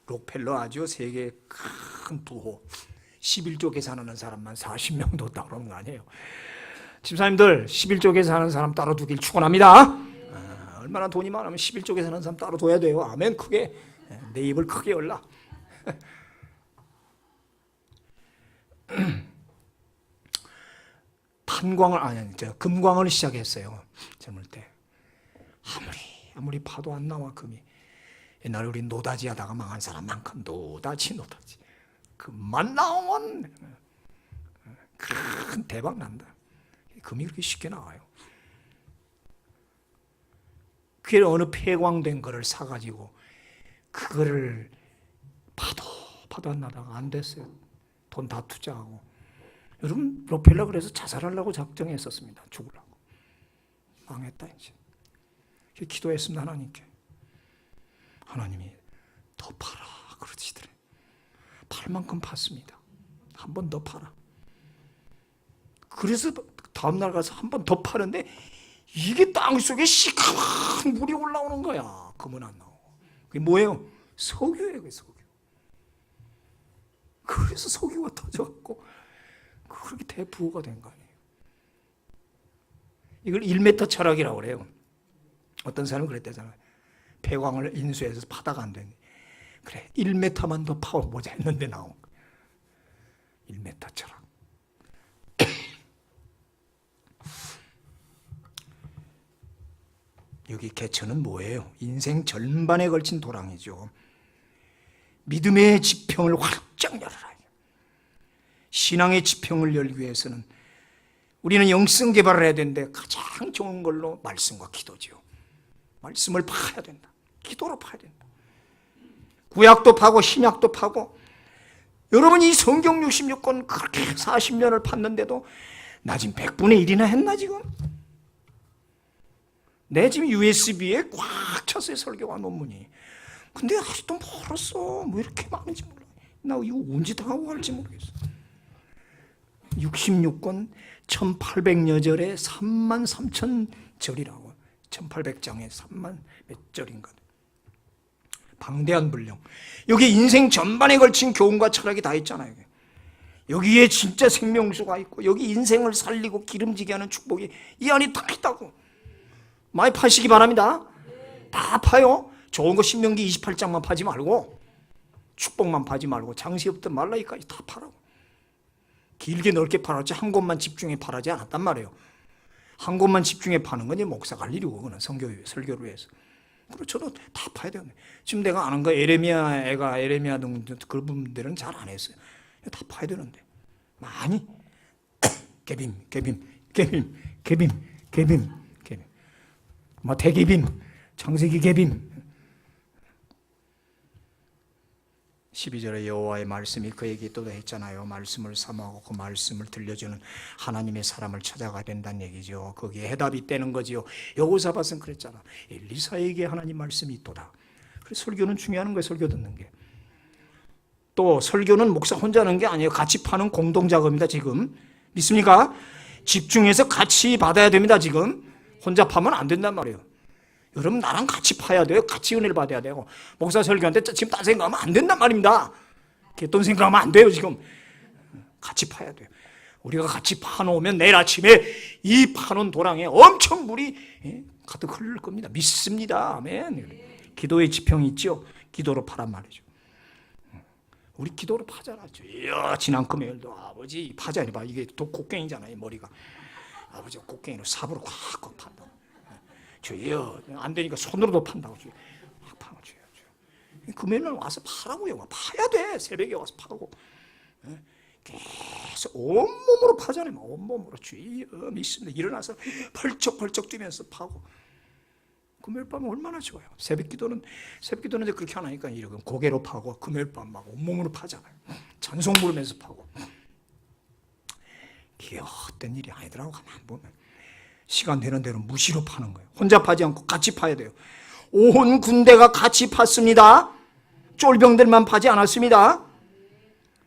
록펠러 아주 세계 큰 부호 11조 계산하는 사람만 40명도 따로 오는 거 아니에요. 집사님들 11조 계산하는 사람 따로 두길 축원합니다. 얼마나 돈이 많으면 11조 계산하는 사람 따로 둬야 돼요. 아멘. 크게 내 입을 크게 열라. 금광을 시작했어요. 젊을 때 아무리 파도 안 나와 금이. 옛날에 우리 노다지 하다가 망한 사람만큼 노다지 금만 나오면 큰 대박 난다. 금이 그렇게 쉽게 나와요. 그게 어느 폐광된 거를 사가지고 그거를 파도 안 나다가 안 됐어요. 돈 다 투자하고. 여러분, 록펠러 그래서 자살하려고 작정했었습니다. 죽으려고. 망했다 이제. 기도했습니다. 하나님께. 하나님이 더 팔아 그러시더래. 팔 만큼 팠습니다. 한 번 더 팔아. 그래서 다음날 가서 한 번 더 파는데 이게 땅속에 시커먼 물이 올라오는 거야. 금은 안 나오고. 그게 뭐예요? 석유예요. 그게 석유. 그래서 석유가 터져갖고 그렇게 대부호가 된 거 아니에요. 이걸 1m 철학이라고 그래요. 어떤 사람은 그랬대잖아요. 폐광을 인수해서 파다가 안 되니. 그래, 1m만 더 파워보자 했는데 나온 거예요. 1m 철학. 여기 개천은 뭐예요? 인생 절반에 걸친 도랑이죠. 믿음의 지평을 활짝 열어라. 신앙의 지평을 열기 위해서는 우리는 영성 개발을 해야 되는데 가장 좋은 걸로 말씀과 기도죠. 말씀을 파야 된다. 기도로 파야 된다. 구약도 파고 신약도 파고. 여러분, 이 성경 66권 그렇게 40년을 팠는데도 나 지금 100분의 1이나 했나 지금? 내 지금 USB에 꽉 찼어요. 설교와 논문이. 근데 아직도 멀었어. 뭐 이렇게 많은지 몰라. 나 이거 언제 다 하고 갈지 모르겠어. 66권 1800여 절에 33,000절이라고 1800장에 3만 몇 절인가. 방대한 분량. 여기 인생 전반에 걸친 교훈과 철학이 다 있잖아요. 여기에 진짜 생명수가 있고 여기 인생을 살리고 기름지게 하는 축복이 이 안에 다 있다고. 많이 파시기 바랍니다. 다 파요. 좋은 거 신명기 28장만 파지 말고 축복만 파지 말고 장시부터 말라기까지 다 파라고. 길게 넓게 팔았지 한 곳만 집중해 팔하지 않았단 말이에요. 한 곳만 집중해 파는 건 목사가 할 일이고 그거는 설교를 위해서. 그리고 저도 다 파야 되겠네. 지금 내가 아는 거 에레미야 등 그런 분들은 잘 안 했어요. 다 파야 되는데 많이 개빔 뭐 대개빔 창세기 개빔 12절에 여호와의 말씀이 그에게 있도다 했잖아요. 말씀을 사모하고 그 말씀을 들려주는 하나님의 사람을 찾아가야 된다는 얘기죠. 거기에 해답이 있다는 거지요. 여호사밧은 그랬잖아. 엘리사에게 하나님 말씀이 있도다. 그래서 설교는 중요한 거예요. 설교 듣는 게. 또 설교는 목사 혼자 하는 게 아니에요. 같이 파는 공동작업입니다. 지금 믿습니까? 집중해서 같이 받아야 됩니다. 지금 혼자 파면 안 된단 말이에요. 여러분 나랑 같이 파야 돼요. 같이 은혜를 받아야 되고 목사 설교한테 지금 딴 생각하면 안 된단 말입니다. 돈 생각하면 안 돼요. 지금 같이 파야 돼요. 우리가 같이 파놓으면 내일 아침에 이 파놓은 도랑에 엄청 물이 가득 흐를 겁니다. 믿습니다. 아멘. 기도의 지평이 있죠. 기도로 파란 말이죠. 우리 기도로 파잖아. 이야, 지난 금요일도 아버지 파자니 봐. 이게 곡괭이잖아요. 머리가. 아버지 곡괭이로 삽으로 콱콱 판다. 주여 안 되니까 손으로도 판다고. 주여 확 파고 주여. 금요일날 와서 파라고요. 파야 돼. 새벽에 와서 파고. 계속 온몸으로 파잖아요. 온몸으로. 주여 믿습니다. 일어나서 펄쩍펄쩍 뛰면서 파고. 금요일 밤은 얼마나 좋아요. 새벽 기도는 이제 그렇게 안 하니까 이렇게 고개로 파고 금요일 밤 막 온몸으로 파잖아요. 찬송 부르면서 파고. 이게 헛된 일이 아니더라고. 가만 보면 시간 되는 대로 무시로 파는 거예요. 혼자 파지 않고 같이 파야 돼요. 온 군대가 같이 팠습니다. 쫄병들만 파지 않았습니다.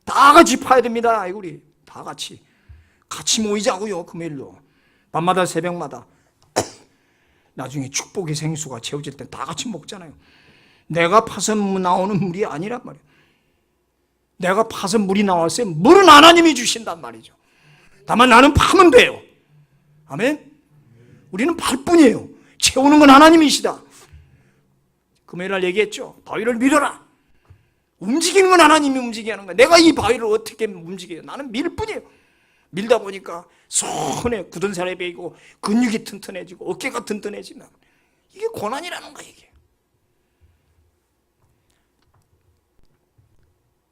다 같이 파야 됩니다. 우리 다 같이 모이자고요. 금요일로 밤마다 새벽마다. 나중에 축복의 생수가 채워질 때 다 같이 먹잖아요. 내가 파서 나오는 물이 아니란 말이에요. 내가 파서 물이 나왔어요. 물은 하나님이 주신단 말이죠. 다만 나는 파면 돼요. 아멘. 우리는 팔 뿐이에요. 채우는 건 하나님이시다. 금요일날 얘기했죠. 바위를 밀어라. 움직이는 건 하나님이 움직이게 하는 거야. 내가 이 바위를 어떻게 움직여요? 나는 밀 뿐이에요. 밀다 보니까 손에 굳은 살에 베이고 근육이 튼튼해지고 어깨가 튼튼해진다. 이게 고난이라는 거야. 이게.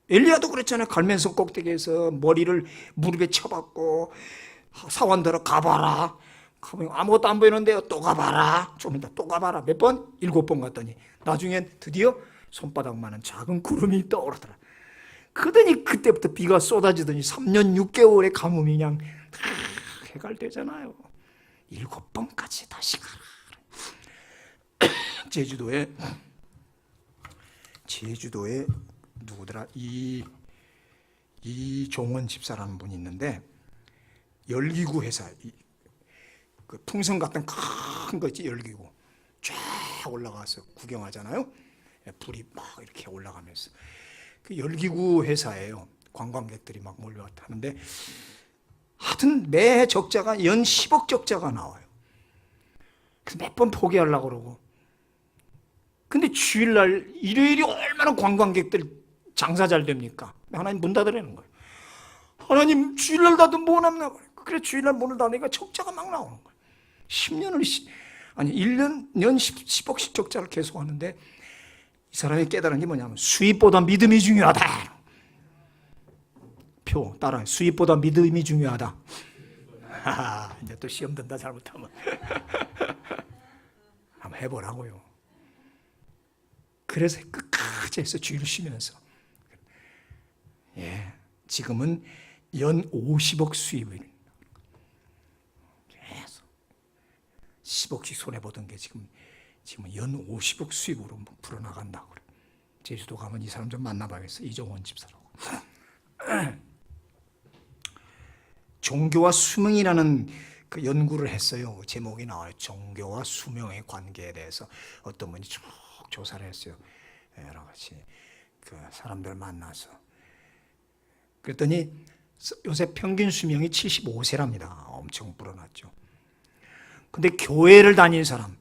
엘리야도 그랬잖아요. 갈면서 꼭대기에서 머리를 무릎에 쳐박고 사원들아 가봐라. 아무것도 안 보이는데요. 또 가봐라. 좀 이따 또 가봐라. 몇 번? 7번 갔더니 나중엔 드디어 손바닥만한 작은 구름이 떠오르더라. 그러더니 그때부터 비가 쏟아지더니 3년 6개월의 가뭄이 그냥 해갈되잖아요. 7번까지 다시 가라. 제주도에 누구더라? 이종원 집사라는 분이 있는데 열기구 회사 그 풍선 같은 큰 거 있지. 열기구 쫙 올라가서 구경하잖아요. 불이 막 이렇게 올라가면서 그 열기구 회사예요. 관광객들이 막 몰려왔다 하는데 하여튼 매 적자가 연 10억 적자가 나와요. 그래서 몇 번 포기하려고 그러고. 근데 주일날 일요일이 얼마나 관광객들 장사 잘 됩니까? 하나님 문 닫으라는 거예요. 하나님 주일날 닫으면 뭐 남나? 그래 주일날 문을 닫으니까 적자가 막 나오는 거예요. 1년 10억씩 적자를 계속 하는데 이 사람이 깨달은 게 뭐냐면 수입보다 믿음이 중요하다. 표 따라해. 수입보다 믿음이 중요하다. 이제 또 시험 든다 잘못하면. 한번 해보라고요. 그래서 끝까지 해서 주의를 쉬면서. 지금은 연 50억 수입을 계속 10억씩 손해보던 게 지금은 연 50억 수입으로 불어나간다고 그래. 제주도 가면 이 사람 좀 만나봐야겠어. 이종원 집사라고. 종교와 수명이라는 그 연구를 했어요. 제목이 나와요. 종교와 수명의 관계에 대해서 어떤 분이 쭉 조사를 했어요. 여러 가지 그 사람들 만나서. 그랬더니 요새 평균 수명이 75세랍니다. 엄청 불어났죠. 근데 교회를 다닌 사람,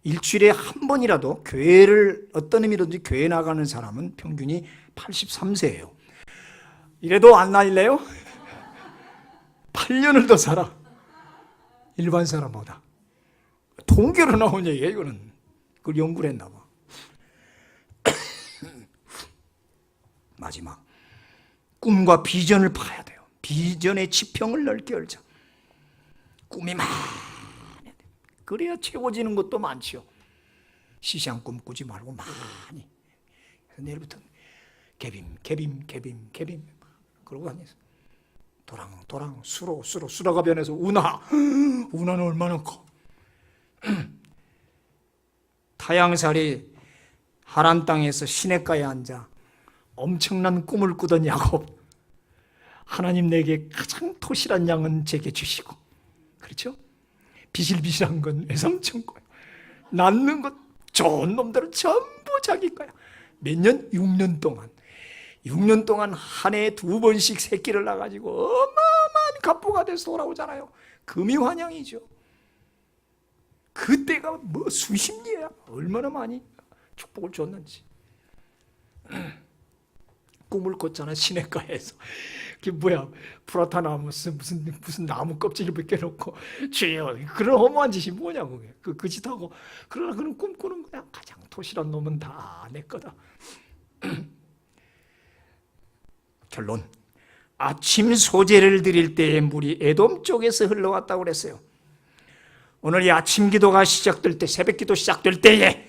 일주일에 한 번이라도 교회를 어떤 의미로든지 교회 나가는 사람은 평균이 83세예요. 이래도 안 나일래요? 8년을 더 살아. 일반 사람보다. 통계로 나온 얘기예요, 이거는. 그걸 연구를 했나 봐. 마지막. 꿈과 비전을 파야 돼요. 비전의 지평을 넓게 열자. 꿈이 많아야 돼. 그래야 채워지는 것도 많지요. 시시한 꿈 꾸지 말고 많이. 내일부터는 개빔 그러고 다니세요. 도랑 수로가 변해서 운하는 얼마나 커. 타향살이 하란 땅에서 시냇가에 앉아 엄청난 꿈을 꾸던 야곱, 하나님 내게 가장 토실한 양은 제게 주시고, 그렇죠? 비실비실한 건 외삼촌 거야. 낳는 것 좋은 놈들은 전부 자기 거야. 몇 년? 6년 동안 한 해에 2번씩 새끼를 낳아가지고 어마어마한 갑부가 돼서 돌아오잖아요. 금이환영이죠. 그때가 뭐 수십 년이야. 얼마나 많이 축복을 줬는지. 꿈을 꿨잖아, 시냇가에서. 그게 뭐야, 프라타 나무 무슨 나무 껍질을 벗겨놓고, 주여, 그런 허무한 짓이 뭐냐고. 그 짓하고, 그러나 그런 꿈 꾸는 거야. 가장 토실한 놈은 다 내 거다. 결론. 아침 소제를 드릴 때에 물이 에돔 쪽에서 흘러왔다고 그랬어요. 오늘 이 아침 기도가 시작될 때, 새벽 기도 시작될 때에,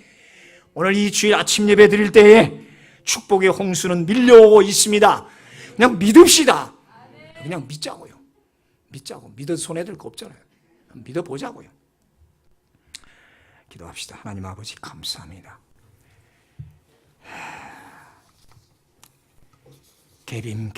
오늘 이 주일 아침 예배 드릴 때에 축복의 홍수는 밀려오고 있습니다. 그냥 믿읍시다. 그냥 믿자고요. 믿어 손해들 거 없잖아요. 믿어보자고요. 기도합시다. 하나님 아버지 감사합니다. 개빔